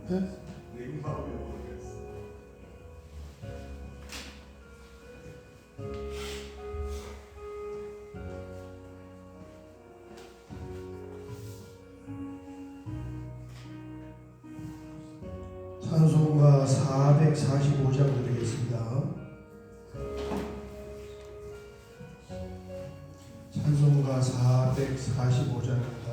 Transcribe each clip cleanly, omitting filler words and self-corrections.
네? 내 마음이 모르겠어. 찬송가 445장 드리겠습니다. 찬송가 445장입니다.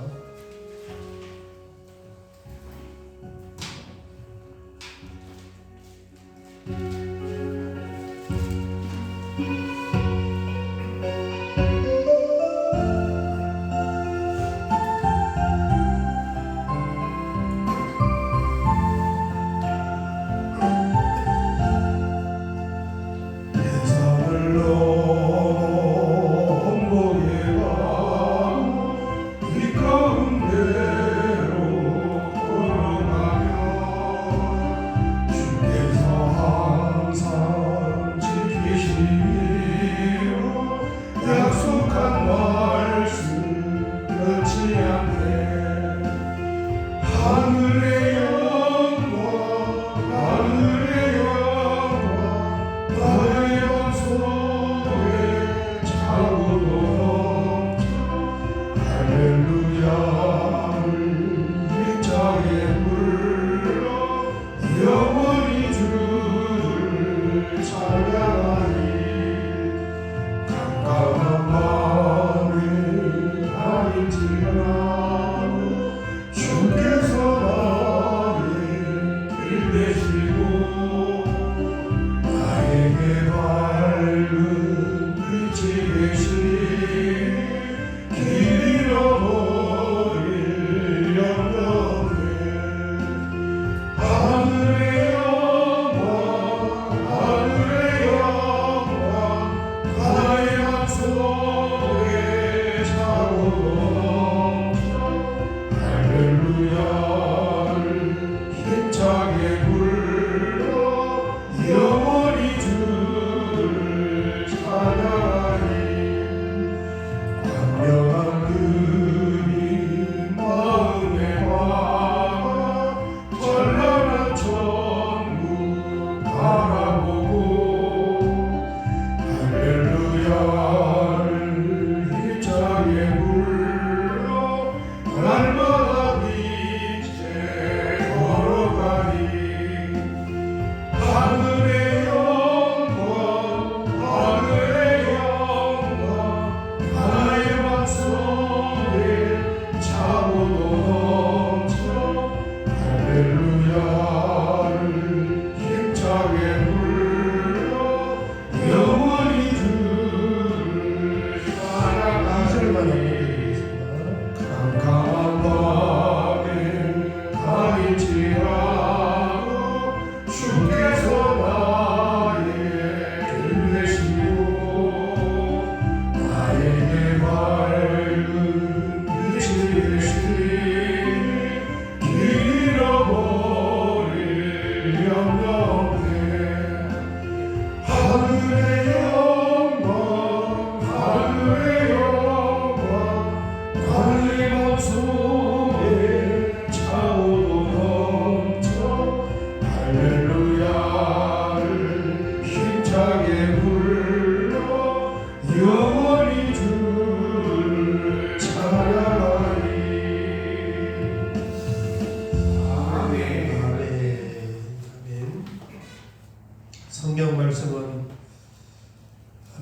성경 말씀은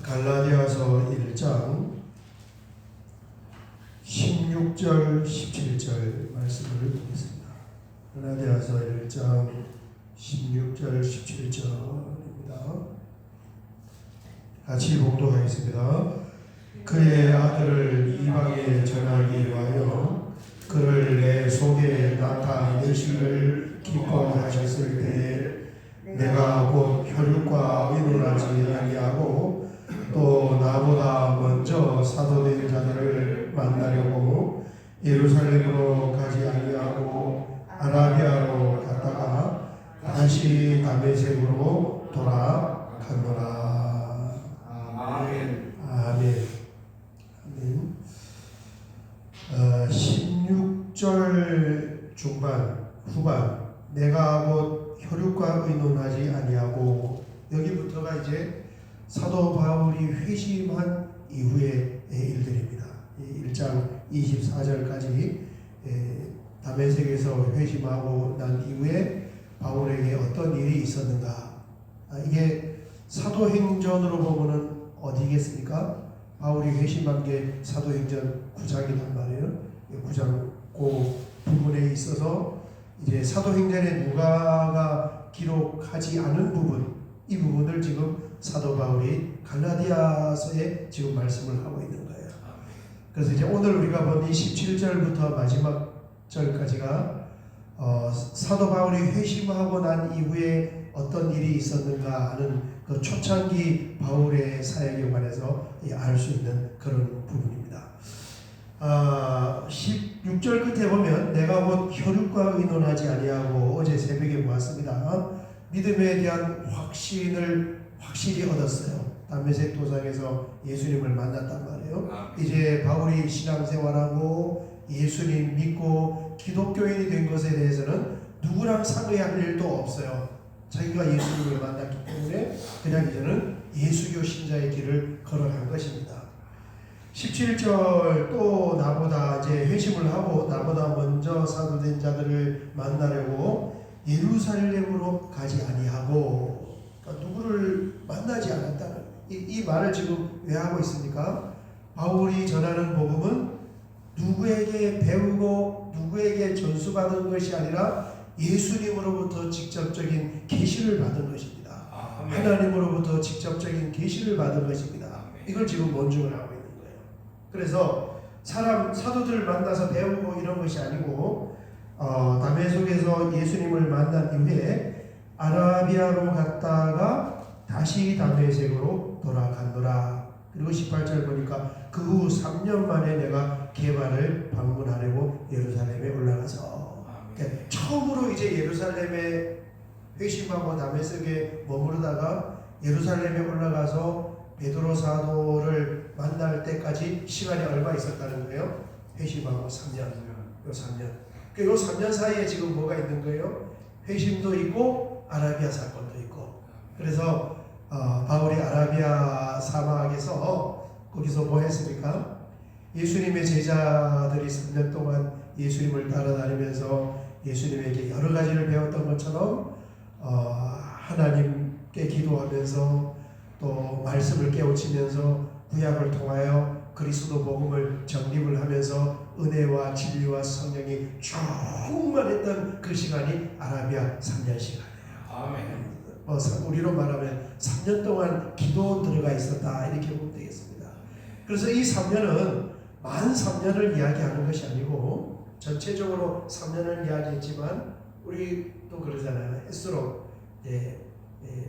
갈라디아서 1장 16절 17절 말씀을 보겠습니다. 갈라디아서 1장 16절 17절입니다. 같이 봉독하겠습니다. 그의 아들을 이방에 전하기 위하여 그를 내 속에 나타내시기를 기뻐하셨을 때에 내가 곧 혈육과 의논하지 아니하고 또 나보다 먼저 사도된 자들을 만나려고 예루살렘으로 가지 아니하고 아라비아로 갔다가 다시 다메섹으로 돌아가노라. 아멘. 아멘. 아멘. 16절 중반 후반 내가 곧 혈육과 의논하지 아니하고, 여기부터가 이제 사도 바울이 회심한 이후의 일들입니다. 1장 24절까지 다메섹에서 회심하고 난 이후에 바울에게 어떤 일이 있었는가. 이게 사도행전으로 보면은 어디겠습니까? 바울이 회심한 게 사도행전 9장이란 말이에요. 9장 그 부분에 있어서 이제 사도행전에 누가가 기록하지 않은 부분, 이 부분을 지금 사도 바울이 갈라디아서에 지금 말씀을 하고 있는 거예요. 그래서 이제 오늘 우리가 본 이 17절부터 마지막 절까지가 사도 바울이 회심하고 난 이후에 어떤 일이 있었는가 하는 그 초창기 바울의 사역에 관해서 알 수 있는 그런 부분입니다. 16절 끝에 보면 내가 곧 혈육과 의논하지 아니하고 어제 새벽에 보았습니다. 믿음에 대한 확신을 확실히 얻었어요. 다메섹 도상에서 예수님을 만났단 말이에요. 이제 바울이 신앙생활하고 예수님 믿고 기독교인이 된 것에 대해서는 누구랑 상의할 일도 없어요. 자기가 예수님을 만났기 때문에 그냥 이제는 예수교 신자의 길을 걸어간 것입니다. 17절 또 나보다 이제 회심을 하고 나보다 먼저 사도된 자들을 만나려고 예루살렘으로 가지 아니하고, 그러니까 누구를 만나지 않았다는 이 말을 지금 왜 하고 있습니까? 바울이 전하는 복음은 누구에게 배우고 누구에게 전수받은 것이 아니라 예수님으로부터 직접적인 계시를 받은 것입니다. 하나님으로부터 직접적인 계시를 받은 것입니다. 이걸 지금 논증을 하고 있는 거예요. 그래서 사도들 만나서 배우고 이런 것이 아니고 다메섹에서 예수님을 만난 이후에 아라비아로 갔다가 다시 다메섹으로 돌아간노라. 그리고 18절 보니까 그 후 3년 만에 내가 게바를 방문하려고 예루살렘에 올라가서, 그러니까 처음으로 이제 예루살렘에 회심하고 다메섹에 머무르다가 예루살렘에 올라가서 베드로 사도를 만날 때까지 시간이 얼마 있었다는 거예요? 회심하고 3년. 요 3년. 요 3년 사이에 지금 뭐가 있는 거예요? 회심도 있고 아라비아 사건도 있고. 그래서 바울이 아라비아 사막에서 거기서 뭐 했습니까? 예수님의 제자들이 3년 동안 예수님을 따라다니면서 예수님에게 여러 가지를 배웠던 것처럼 하나님께 기도하면서 또 말씀을 깨우치면서 구약을 통하여 그리스도 복음을 정립을 하면서 은혜와 진리와 성령이 충만했던 그 시간이 아라비아 3년 시간이에요. 아멘. 우리로 말하면 3년 동안 기도 들어가 있었다, 이렇게 보면 되겠습니다. 그래서 이 3년은 만 3년을 이야기하는 것이 아니고 전체적으로 3년을 이야기했지만 우리 또 그러잖아요. 횟수로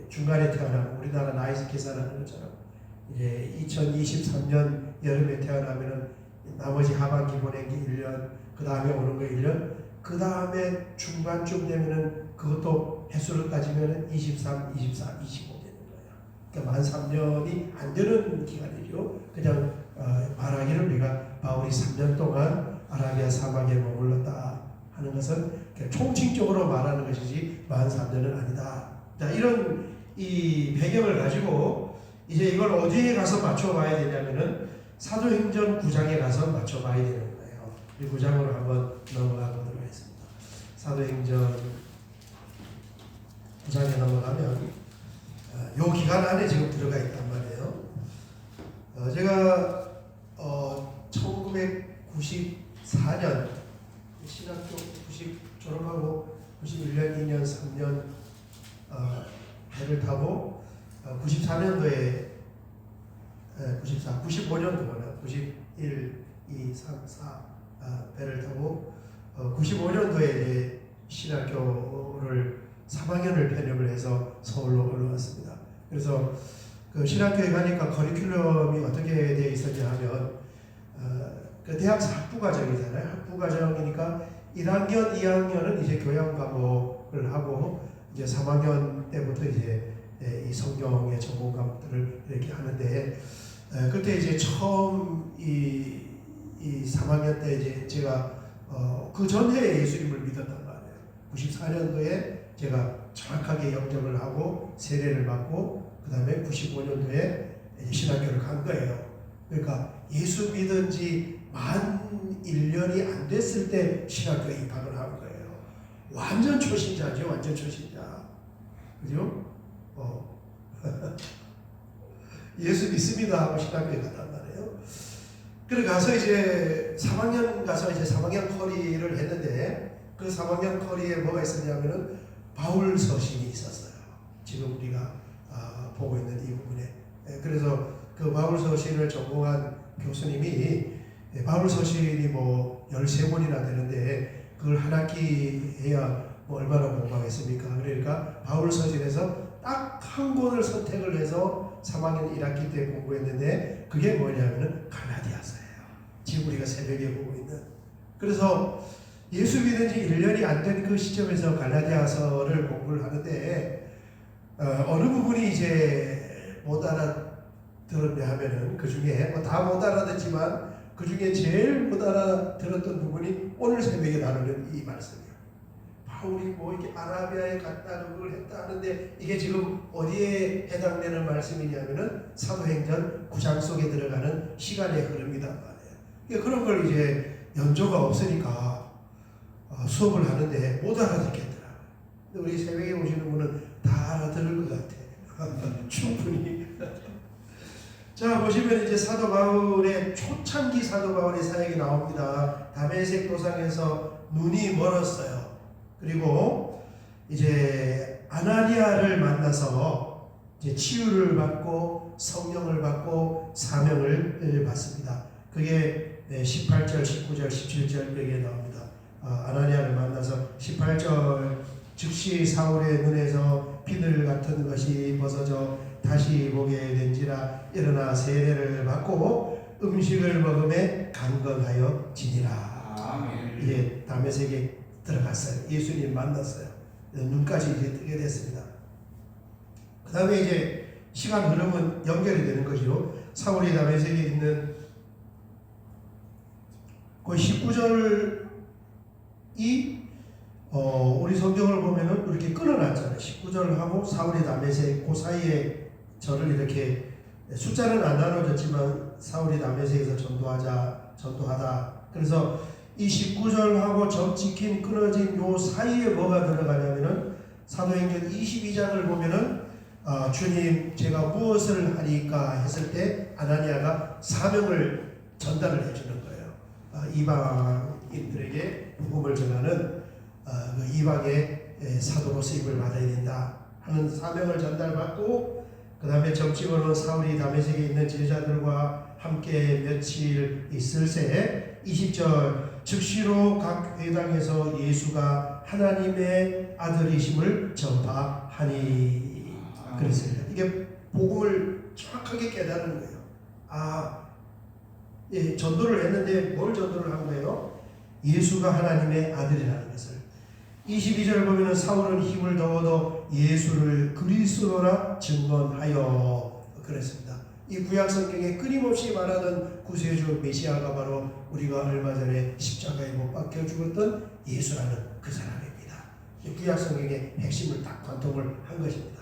중간에 태어나면 우리나라 나이 계산하는 것처럼 이제 2023년 여름에 태어나면은 나머지 하반기 보낸 게 1년, 그 다음에 오는 거 1년, 그 다음에 중반쯤 되면은 그것도 횟수를 따지면은 23, 24, 25 되는 거예요. 그러니까 만 3년이 안 되는 기간이죠. 그냥 말하기를 우리가 바울이 3년 동안 아라비아 사막에 머물렀다 하는 것은 총칭적으로 말하는 것이지 만 3년은 아니다. 자, 이런 이 배경을 가지고 이제 이걸 어디에 가서 맞춰봐야 되냐면은 사도행전 9장에 가서 맞춰봐야 되는 거예요. 이 9장으로 한번 넘어가 보도록 하겠습니다. 사도행전 9장에 넘어가면 요 기간 안에 지금 들어가 있단 말이에요. 제가 1994년 신학교 90 졸업하고 91년, 2년, 3년 배를 타고 94년도에 95년도구나. 91, 2, 3, 4 배를 타고 95년도에 이제 신학교를 3학년을 편입을 해서 서울로 올라왔습니다. 그래서 그 신학교에 가니까 커리큘럼이 어떻게 되어 있었냐 하면 그 대학 학부과정이잖아요. 학부과정이니까 1학년, 2학년은 이제 교양 과목을 하고 이제 3학년 때부터 이제 이 성경의 전공 과목들을 이렇게 하는데 그때 이제 처음 이 3학년 때 이제 제가 그 전에 예수님을 믿었단 말이에요. 94년도에 제가 정확하게 영접을 하고 세례를 받고 그 다음에 95년도에 신학교를 간 거예요. 그러니까 예수 믿은 지 만 1년이 안 됐을 때 신학교에 입학을 한 거예요. 완전 초신자죠. 완전 초신자. 그죠? 예수 믿습니다 하고 신학교에 갔단 말이에요. 그래 가서 이제 3학년 가서 이제 3학년 커리를 했는데 그 3학년 커리에 뭐가 있었냐면은 바울 서신이 있었어요. 지금 우리가 보고 있는 이 부분에. 그래서 그 바울 서신을 전공한 교수님이 바울 서신이 뭐 13권이나 되는데 그걸 한 학기 해야 뭐 얼마나 공부하겠습니까? 그러니까 바울 서신에서 딱 한 권을 선택을 해서 3학년 1학기 때 공부했는데 그게 뭐냐면은 갈라디아서예요. 지금 우리가 새벽에 보고 있는. 그래서 예수 믿은 지 1년이 안 된 그 시점에서 갈라디아서를 공부를 하는데 어느 부분이 이제 못 알아들었냐 하면은 그 중에 뭐 다 못 알아듣지만 그 중에 제일 못 알아들었던 부분이 오늘 새벽에 나누는 이 말씀이에요. 바울이 뭐 이렇게 아라비아에 갔다 그걸 했다 하는데 이게 지금 어디에 해당되는 말씀이냐면은 사도행전 9장 속에 들어가는 시간의 흐름이란 말이에요. 그런 걸 이제 연조가 없으니까 수업을 하는데 못 알아듣겠더라고요. 근데 우리 새벽에 오시는 분은 다 알아들을 것 같아. 충분히. 자, 보시면 이제 사도 바울의 초창기 사도 바울의 사역이 나옵니다. 다메섹 도상에서 눈이 멀었어요. 그리고 이제 아나니아를 만나서 이제 치유를 받고 성령을 받고 사명을 받습니다. 그게 18절, 19절, 17절 여기에 나옵니다. 아나니아를 만나서 18절 즉시 사울의 눈에서 비늘 같은 것이 벗어져 다시 보게 된지라 일어나 세례를 받고 음식을 먹음에 강건하여 지니라. 아멘. 이제 다메섹에 들어갔어요. 예수님 만났어요. 눈까지 이제 뜨게 됐습니다. 그 다음에 이제 시간 흐름은 연결이 되는 거죠. 사울이 다메섹에 있는 그 19절이 우리 성경을 보면은 이렇게 끊어놨잖아요. 19절하고 사울이 다메섹 그 사이에 절을 이렇게 숫자는 안 나눠졌지만 사울이 다메섹에서 전도하다. 그래서 이 19절하고 점 찍힌 끊어진 요 사이에 뭐가 들어가냐면은 사도행전 22장을 보면은 주님 제가 무엇을 하리까 했을 때 아나니아가 사명을 전달을 해주는 거예요. 이방인들에게 복음을 전하는 그 이방의 사도로 쓰임을 받아야 된다 하는 사명을 전달받고 그 다음에 점찍어놓은 사울이 다메섹에 있는 제자들과 함께 며칠 있을 새 20절 즉시로 각 회당에서 예수가 하나님의 아들이심을 전파하니 그랬습니다. 이게 복음을 정확하게 깨달은 거예요. 예, 전도를 했는데 뭘 전도를 한 거예요? 예수가 하나님의 아들이라는 것을. 22절 보면은 사울은 힘을 더워도 예수를 그리스도라 증언하여 그랬습니다. 이 구약 성경에 끊임없이 말하던 구세주 메시아가 바로 우리가 얼마 전에 십자가에 못 박혀 죽었던 예수라는 그 사람입니다. 구약 성경의 핵심을 딱 관통을 한 것입니다.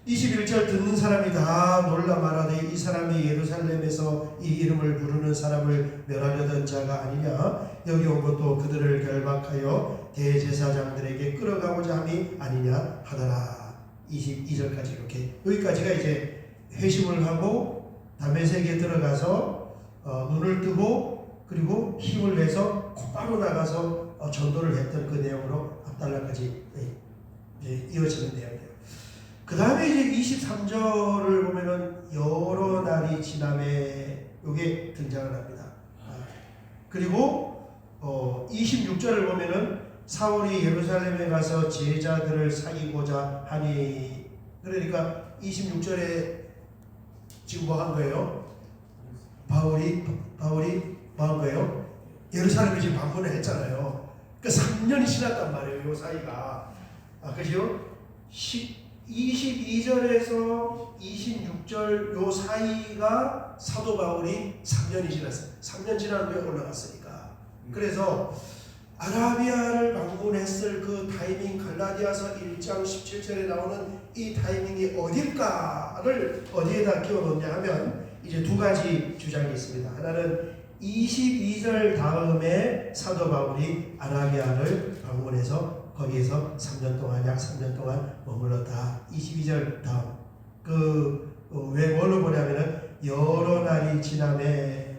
21절 듣는 사람이 다 놀라 말하되 이 사람이 예루살렘에서 이 이름을 부르는 사람을 멸하려던 자가 아니냐 여기 온 것도 그들을 결박하여 대제사장들에게 끌어가고자 함이 아니냐 하더라. 22절까지 이렇게 여기까지가 이제 회심을 하고 다메섹에 들어가서 눈을 뜨고 그리고 힘을 내서 곧바로 나가서 전도를 했던 그 내용으로 앞달라까지 이제 이어지는 내용이에요. 그 다음에 이제 23절을 보면은 여러 날이 지남에 요게 등장을 합니다. 그리고 26절을 보면은 사울이 예루살렘에 가서 제자들을 사귀고자 하니 그러니까 26절에 지금 뭐 한 거예요? 바울이 뭐 한 거예요? 예루살렘에 지금 방문을 했잖아요. 그러니까 3년이 지났단 말이에요. 요 사이가. 그죠? 22절에서 26절 요 사이가 사도 바울이 3년이 지났어요. 3년 지난 후에 올라갔으니까. 그래서 아라비아를 방문했을 그 타이밍, 갈라디아서 1장 17절에 나오는 이 타이밍이 어딜까를 어디에다 끼워놓냐 하면 이제 두 가지 주장이 있습니다. 하나는 22절 다음에 사도 바울이 아라비아를 방문해서 거기에서 3년 동안 약 3년 동안 머물렀다. 22절 다음 왜 뭘로 보냐면은 여러 날이 지남에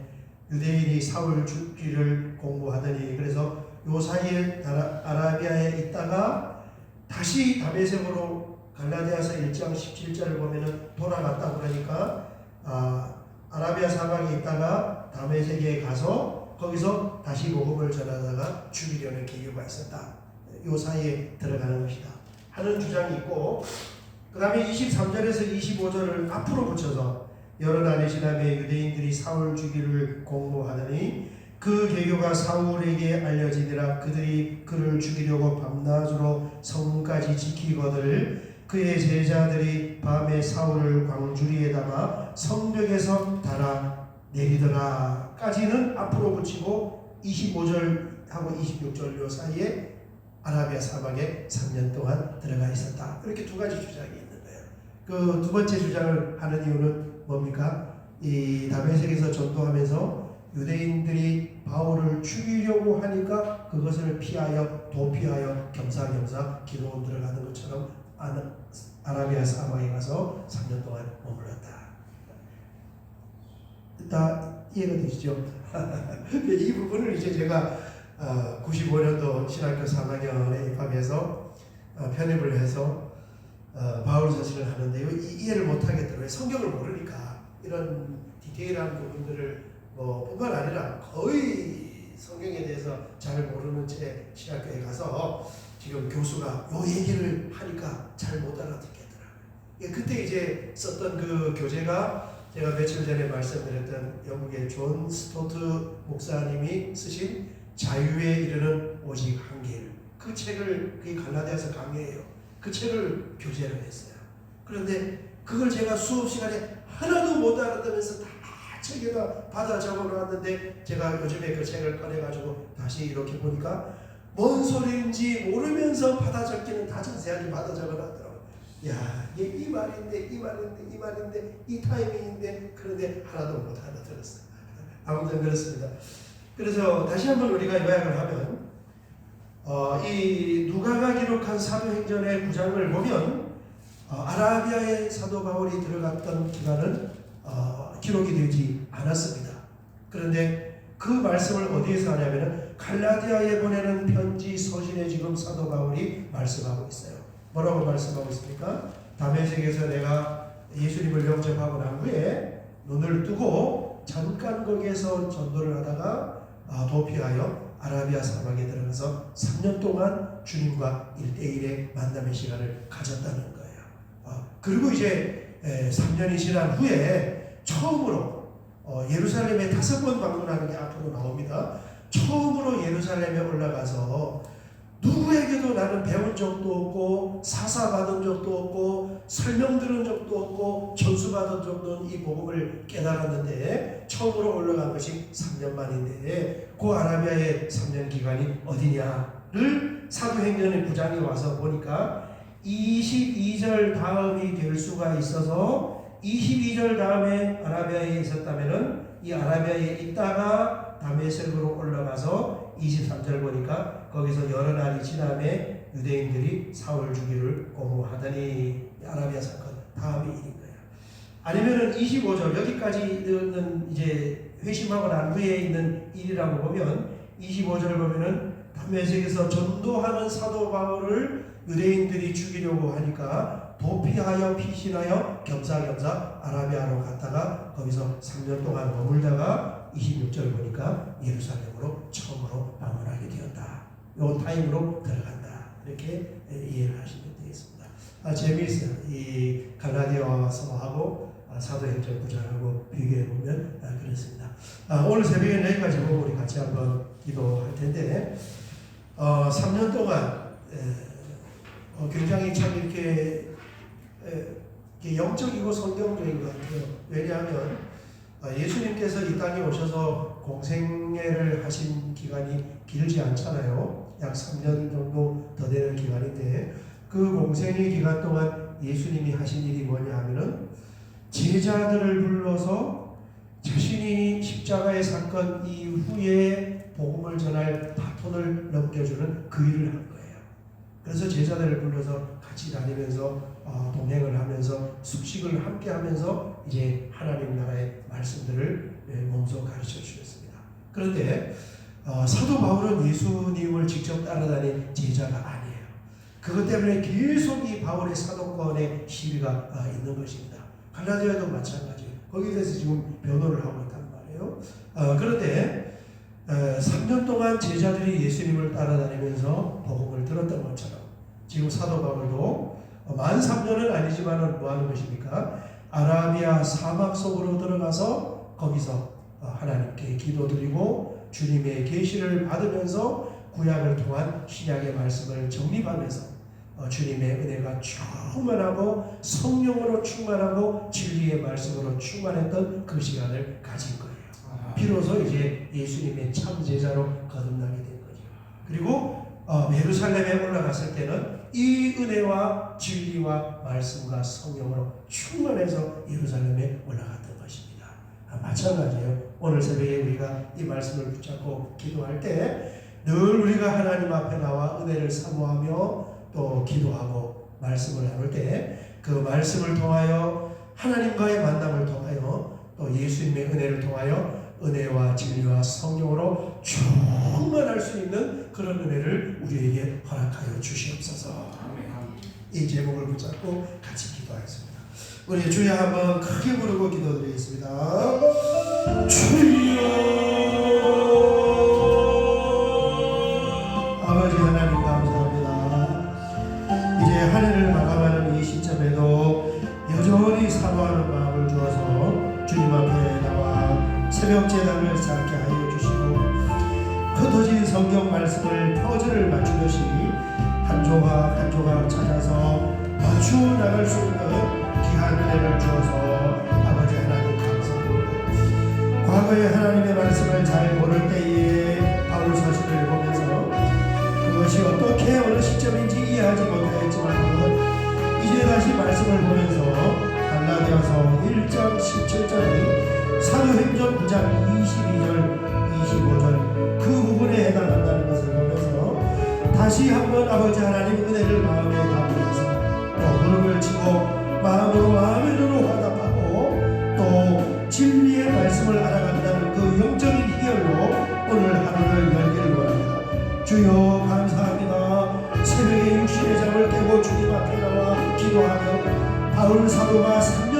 유대인이 사울 죽기를 공부하더니 그래서 요 사이에 아라비아에 있다가 다시 다메섹으로 갈라디아서 1장 17절을 보면은 돌아갔다 그러니까 아라비아 사막에 있다가 다메섹에 가서 거기서 다시 복음을 전하다가 죽이려는 계교가 있었다. 요 사이에 들어가는 것이다 하는 주장이 있고, 그 다음에 23절에서 25절을 앞으로 붙여서 여러 날이 지남에 유대인들이 사울 죽이를 공모하더니 그 계교가 사울에게 알려지니라. 그들이 그를 죽이려고 밤낮으로 성까지 지키거늘 그의 제자들이 밤에 사울을 광주리에 담아 성벽에서 달아 내리더라 까지는 앞으로 붙이고 25절하고 26절 요 사이에 아라비아 사막에 3년 동안 들어가 있었다. 이렇게 두 가지 주장이 있는 거예요. 그 두 번째 주장을 하는 이유는 뭡니까? 이 다메섹에서 전도하면서 유대인들이 바울을 죽이려고 하니까 그것을 피하여 도피하여 겸사겸사 기도 들어가는 것처럼 아라비아 사막에 가서 3년 동안 머물렀다. 다 이해가 되시죠? 이 부분을 이제 제가 95년도 신학교 3학년에 입학해서 편입을 해서 바울 서신을 하는데요. 이해를 못하겠더라고요. 성경을 모르니까 이런 디테일한 부분들을 뿐만 아니라 거의 성경에 대해서 잘 모르는 채 신학교에 가서 지금 교수가 요 얘기를 하니까 잘 못 알아듣겠더라고요. 그때 이제 썼던 그 교재가 제가 며칠 전에 말씀드렸던 영국의 존 스토트 목사님이 쓰신 자유에 이르는 오직 한길, 그 책을, 그게 갈라디아서 강의예요. 그 책을 교재로 했어요. 그런데 그걸 제가 수업 시간에 하나도 못 알아들으면서 다 책에다 받아 적어놨는데 제가 요즘에 그 책을 꺼내가지고 다시 이렇게 보니까 뭔 소리인지 모르면서 받아 적기는 다 자세하게 받아 적어놨더라고요. 야, 이게 이 말인데 이 타이밍인데 그런데 하나도 못 알아들었어요. 아무튼 그렇습니다. 그래서 다시 한번 우리가 요약을 하면 이 누가가 기록한 사도행전의 9장을 보면 아라비아에 사도 바울이 들어갔던 기간은 기록이 되지 않았습니다. 그런데 그 말씀을 어디에서 하냐면 갈라디아에 보내는 편지 서신에 지금 사도 바울이 말씀하고 있어요. 뭐라고 말씀하고 있습니까? 다메섹에서 내가 예수님을 영접하고 난 후에 눈을 뜨고 잠깐 거기에서 전도를 하다가 도피하여 아라비아 사막에 들어가서 3년 동안 주님과 1대1의 만남의 시간을 가졌다는 거예요. 그리고 이제 3년이 지난 후에 처음으로 예루살렘에 5번 방문하는 게 앞으로 나옵니다. 처음으로 예루살렘에 올라가서 누구에게도 나는 배운 적도 없고 사사받은 적도 없고 설명 들은 적도 없고 전수받은 적도 없는 이 복음을 깨달았는데 처음으로 올라간 것이 3년 만인데 그 아라비아의 3년 기간이 어디냐를 사도행전의 9장에 와서 보니까 22절 다음이 될 수가 있어서 22절 다음에 아라비아에 있었다면은 이 아라비아에 있다가 다메섹으로 올라가서 23절 보니까 거기서 여러 날이 지남에 유대인들이 사울 죽이를 공모하더니 아라비아 사건 다음이 일인 거예요. 아니면은 25절 여기까지는 이제 회심하고 난 후에 있는 일이라고 보면 25절 보면은 다메섹에서 전도하는 사도 바울을 유대인들이 죽이려고 하니까 도피하여 피신하여 겸사겸사 아라비아로 갔다가 거기서 3년 동안 머물다가 26절 보니까 예루살렘으로 처음으로 방문하게 되었다. 요 타임으로 들어간다. 이렇게 이해를 하시면 되겠습니다. 재미있어요. 이 갈라디아서하고 사도행전 9장하고 비교해보면 그렇습니다. 오늘 새벽에 여기까지 보고 우리 같이 한번 기도할 텐데 3년 동안 굉장히 참 이렇게 영적이고 성경적인 것 같아요. 왜냐하면 예수님께서 이 땅에 오셔서 공생의 공예를 하신 기간이 길지 않잖아요. 약 3년 정도 더 되는 기간인데 그 공생의 기간 동안 예수님이 하신 일이 뭐냐 하면은 제자들을 불러서 자신이 십자가의 사건 이후에 복음을 전할 바톤을 넘겨주는 그 일을 한 거예요. 그래서 제자들을 불러서 같이 다니면서 동행을 하면서 숙식을 함께 하면서 이제 하나님 나라의 말씀들을 몸소 가르쳐 주셨습니다. 그런데 사도 바울은 예수님을 직접 따라다닌 제자가 아니에요. 그것 때문에 계속 이 바울의 사도권의 시비가 있는 것입니다. 갈라디아도 마찬가지예요. 거기에 대해서 지금 변호를 하고 있단 말이에요. 그런데 3년 동안 제자들이 예수님을 따라다니면서 복음을 들었던 것처럼 지금 사도 바울도 만 3년은 아니지만 뭐 하는 것입니까? 아라비아 사막 속으로 들어가서 거기서 하나님께 기도드리고 주님의 계시를 받으면서 구약을 통한 신약의 말씀을 정립하면서 주님의 은혜가 충만하고 성령으로 충만하고 진리의 말씀으로 충만했던 그 시간을 가진 거예요. 비로소 이제 예수님의 참 제자로 거듭나게 된 거죠. 그리고 예루살렘에 올라갔을 때는 이 은혜와 진리와 말씀과 성령으로 충만해서 예루살렘에 올라갔던 것입니다. 마찬가지예요. 오늘 새벽에 우리가 이 말씀을 붙잡고 기도할 때 늘 우리가 하나님 앞에 나와 은혜를 사모하며 또 기도하고 말씀을 나눌 때 그 말씀을 통하여 하나님과의 만남을 통하여 또 예수님의 은혜를 통하여 은혜와 진리와 성령으로 충만할 수 있는 그런 은혜를 우리에게 허락하여 주시옵소서. 이 제목을 붙잡고 같이 기도하겠습니다. 우리 주여 한번 크게 부르고 기도드리겠습니다. 주여 아버지 하나님 감사합니다. 이제 한 해를 마감하는 이 시점에도 여전히 사모하는 마음을 주어서 주님 앞에 나와 새벽 제단을 쌓게 하여 주시고 흩어진 성경 말씀을 퍼즐을 맞추듯이 한 조각 한 조각 찾아서 맞추어 나갈 수 있는 귀한 은혜를 주어서 아버지 하나님 감사합니다. 과거에 하나님의 말씀을 잘 모를 때에 바울 서신을 보면서 그것이 어떻게 어느 시점인지 이해하지 못하였지만 이제 다시 말씀을 보면서 갈라디아서 1장 17절이 사도행전 9장 22절 25절 그 부분에 해당한다는 것을 보면서 다시 한번 아버지 하나님 은혜를 마음에 담으면서 또 무릎을 치고 마음으로 아멘으로 화답하고 또 진리의 말씀을 알아간다는 그 영적인 희열로 오늘 하루를 열기를 원합니다. 주여 감사합니다. 새벽에 육신의 잠을 깨고 주님 앞에 나와 기도하며 바울 사도가 3년